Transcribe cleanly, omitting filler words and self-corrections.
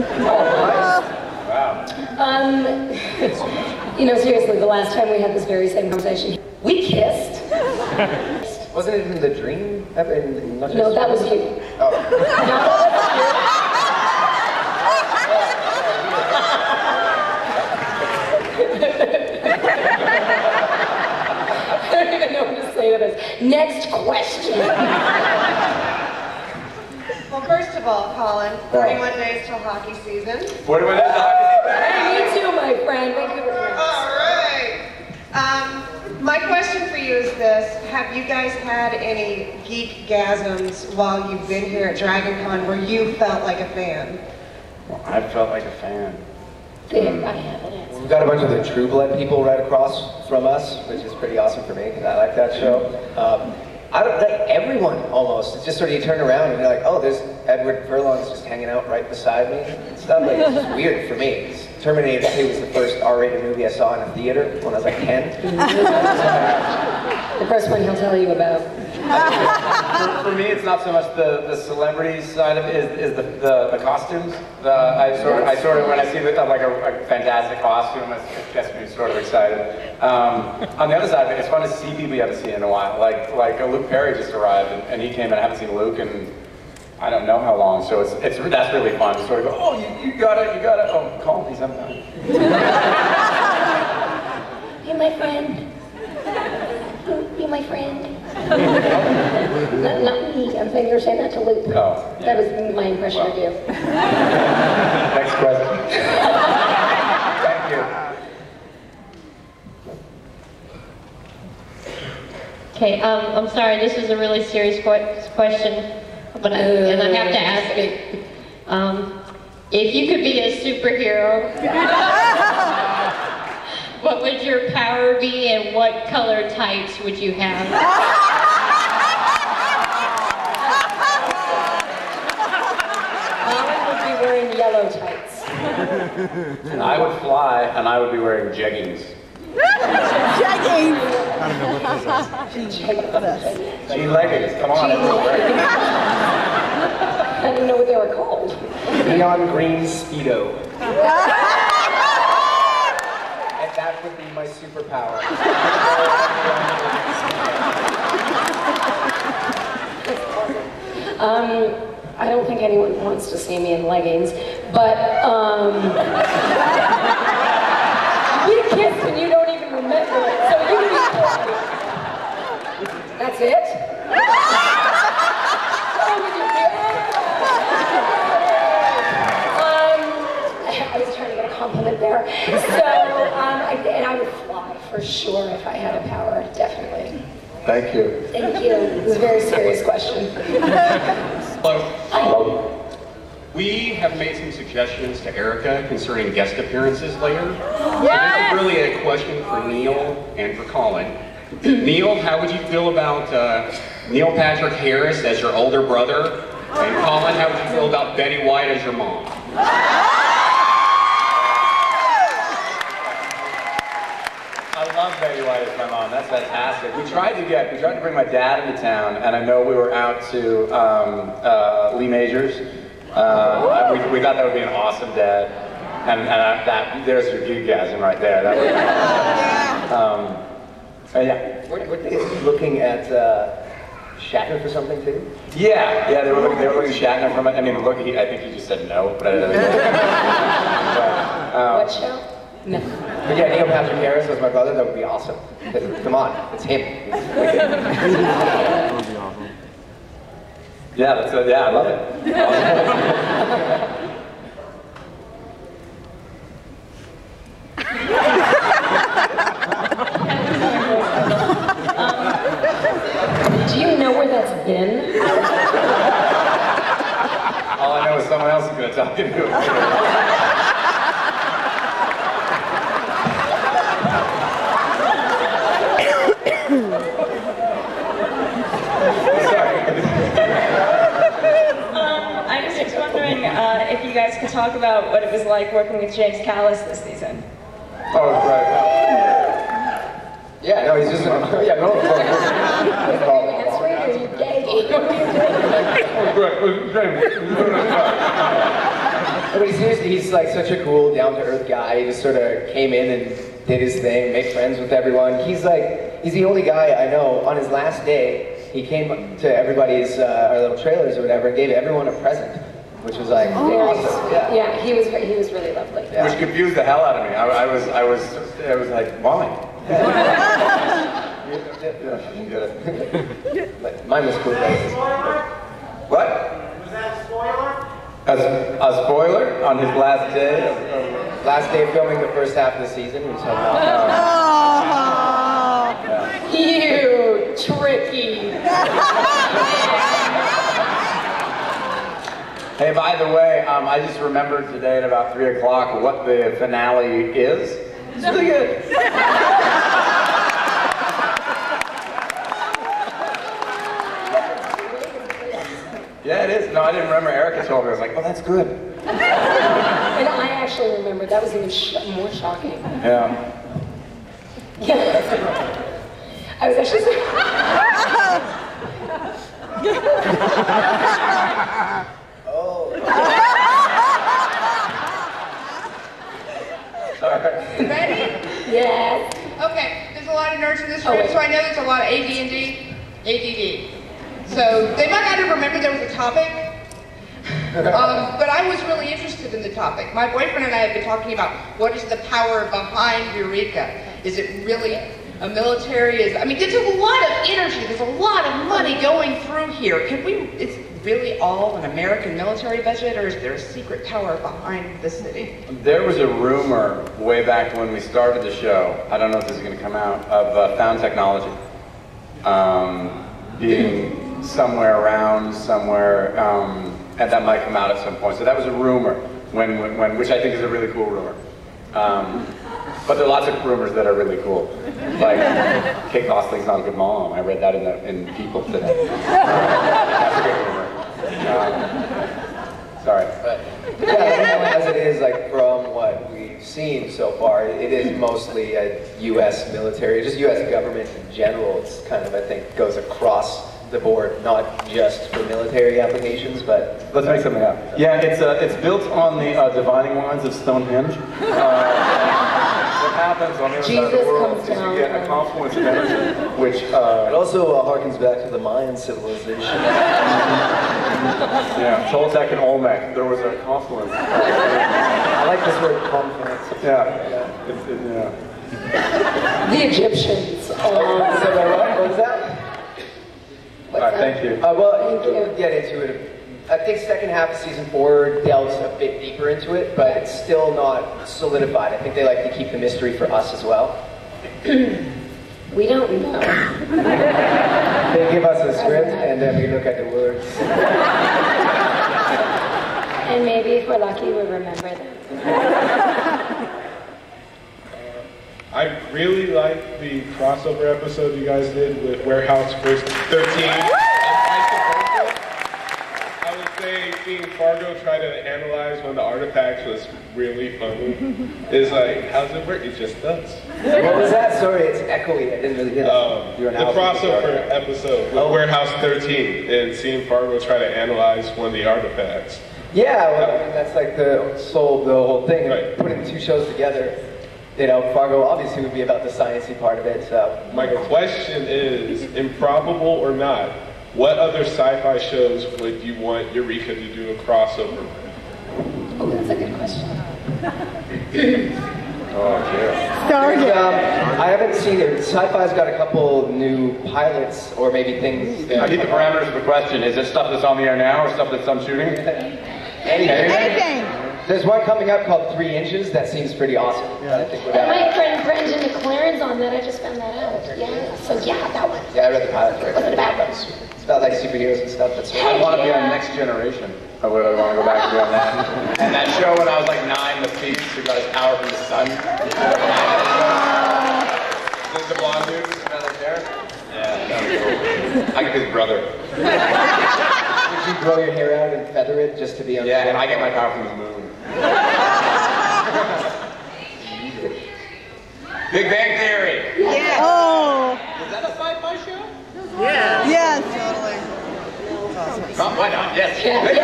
Wow. You know, seriously, the last time we had this very same conversation, we kissed. Wasn't it in the dream? No, that was you. Oh. I don't even know what to say to this. Next question. Well, first of all, Colin, 41 days till hockey season. 41 days till hockey season. Hey, me too, my friend. Thank you very much. All right. My question for you is this. Have you guys had any geek-gasms while you've been here at DragonCon where you felt like a fan? Well, I felt like a fan. I haven't. We've got a bunch of the True Blood people right across from us, which is pretty awesome for me, because I like that show. I don't like everyone almost. It's just sort of you turn around and you're like, oh, there's Edward Furlong's just hanging out right beside me and stuff. Like, it's just weird for me. Terminator 2 was the first R-rated movie I saw in a theater when I was like 10. The first one he'll tell you about. For me, it's not so much the celebrity side of it, is the costumes. I sort of when I see like a fantastic costume, it gets me sort of excited. On the other side of it, it's fun to see people you haven't seen in a while. Like Luke Perry just arrived, and he came, and I haven't seen Luke in I don't know how long. So that's really fun to sort of go, oh, you got it. Oh, call me sometime. Hey, my friend. Be my friend. Not me. I'm saying you're saying that to Luke. Oh, yeah. That was my impression of you. Next question. Thank you. Okay, I'm sorry, this is a really serious question, but and I have to ask it. If you could be a superhero, what would your power be and what color tights would you have? I would be wearing yellow tights. And I would fly, and I would be wearing jeggings. Jeggings! I don't know what this is. Jean leggings, come on, everyone. I didn't know what they were called. Neon green Speedo. And that would be my superpower. I don't think anyone wants to see me in leggings, but we kissed and you don't even remember it, so you That's it? I was trying to get a compliment there. So, and I would fly for sure if I had a power, definitely. Thank you. Thank you. It was a very serious question. Hello. Hello. We have made some suggestions to Erica concerning guest appearances later. Yes! This is really a question for Neil and for Colin. Neil, how would you feel about Neil Patrick Harris as your older brother? And Colin, how would you feel about Betty White as your mom? I love Betty White as my mom. That's fantastic. We tried to bring my dad into town, and I know we were out to Lee Majors. We thought that would be an awesome dad, and there's your geekgasm right there. That would, yeah. Weren't they looking at Shatner for something too? Yeah, they were looking at Shatner from it. I mean, I think he just said no, but I don't know. What show? No. But yeah, Neil Patrick Harris was my brother. That would be awesome. Come on, it's him. That would be awesome. Yeah, I love it. Do you know where that's been? All I know is someone else is going to talk to you. I was just wondering if you guys could talk about what it was like working with James Callis this season. Oh, right. Yeah, no, he's just yeah, no. Are you gay? But seriously, he's like such a cool, down-to-earth guy. He just sort of came in and did his thing, made friends with everyone. He's the only guy I know, on his last day, he came to everybody's, our little trailers or whatever, and gave everyone a present, which was like, awesome. Yeah, he was really lovely. Yeah. Which confused the hell out of me. I was like, why? Mine was cool. What? Was that a spoiler? A spoiler on his last day? Last day of filming the first half of the season. We saw You tricky. Hey, by the way, I just remembered today at about 3 o'clock what the finale is. It's really good. Yeah, it is. No, I didn't remember. Erica told me. I was like, oh, that's good. And I actually remember that was even more shocking. Yeah. Yeah. I was actually Sorry. Ready? Yes. Okay, there's a lot of nerds in this room, so I know there's a lot of ADD. So they might not have remembered there was a topic, but I was really interested in the topic. My boyfriend and I have been talking about what is the power behind Eureka. Is it really a military? I mean, there's a lot of energy, there's a lot of money going through here. Is really all an American military budget, or is there a secret power behind the city? There was a rumor way back when we started the show, I don't know if this is going to come out, of found technology being somewhere around, and that might come out at some point. So that was a rumor, which I think is a really cool rumor. But there are lots of rumors that are really cool. Like, Kate Gosling's not a good mom. I read that in People today. That's a good rumor. Sorry. But yeah, as it is, like from what we've seen so far, it is mostly a U.S. military, just U.S. government in general. It's kind of, I think, goes across the board, not just for military applications, but... Let's make something up. Yeah, it's built on the dividing lines of Stonehenge. What happens on the other side of the world is you get a confluence of energy, which... It also harkens back to the Mayan civilization. Yeah, Toltec and Olmec, there was a confluence. I like this word, confluence. Yeah. The Egyptians. What was that? All right, thank you. We'll get into it. I think second half of season 4 delves a bit deeper into it, but it's still not solidified. I think they like to keep the mystery for us as well. We don't know. They give us a script, and then we look at the words. And maybe if we're lucky, we'll remember them. I really like the crossover episode you guys did with Warehouse 13. I would say seeing Fargo try to analyze one of the artifacts was really funny. It's like, how does it work? It just does. What was that? Sorry, it's echoey. I didn't really hear that. The crossover episode with Warehouse 13 and seeing Fargo try to analyze one of the artifacts. Yeah, well, I mean, that's like the whole thing. Right. Putting the two shows together. You know, Fargo obviously would be about the sciencey part of it, so... My question is, improbable or not, what other sci-fi shows would you want Eureka to do a crossover with? Oh, that's a good question. Oh, dear. I haven't seen it. Sci-Fi's got a couple new pilots, or maybe things... I need the parameters of the question. Is it stuff that's on the air now, or stuff that's on shooting? Anything. There's one coming up called 3 Inches that seems pretty awesome. Yeah. I think And my friend Brendan McLaren's on that. I just found that out. Yeah. So yeah, that one. Yeah, I read the pilot. What's it about? It's about like superheroes and stuff. That's I want to be on Next Generation. I would want to go back and be on that. And that show when I was like 9, The Phoenix, who got his power from the sun. This is the blonde dude who's right there? Yeah, that was cool. I could be his brother. Would you grow your hair out and feather it just to be on the Yeah, show? and I get my power from the moon. Big Bang Theory. Yeah. Oh. Is that a sci-fi show? Yeah. Yes. Why not? Yes. Yes.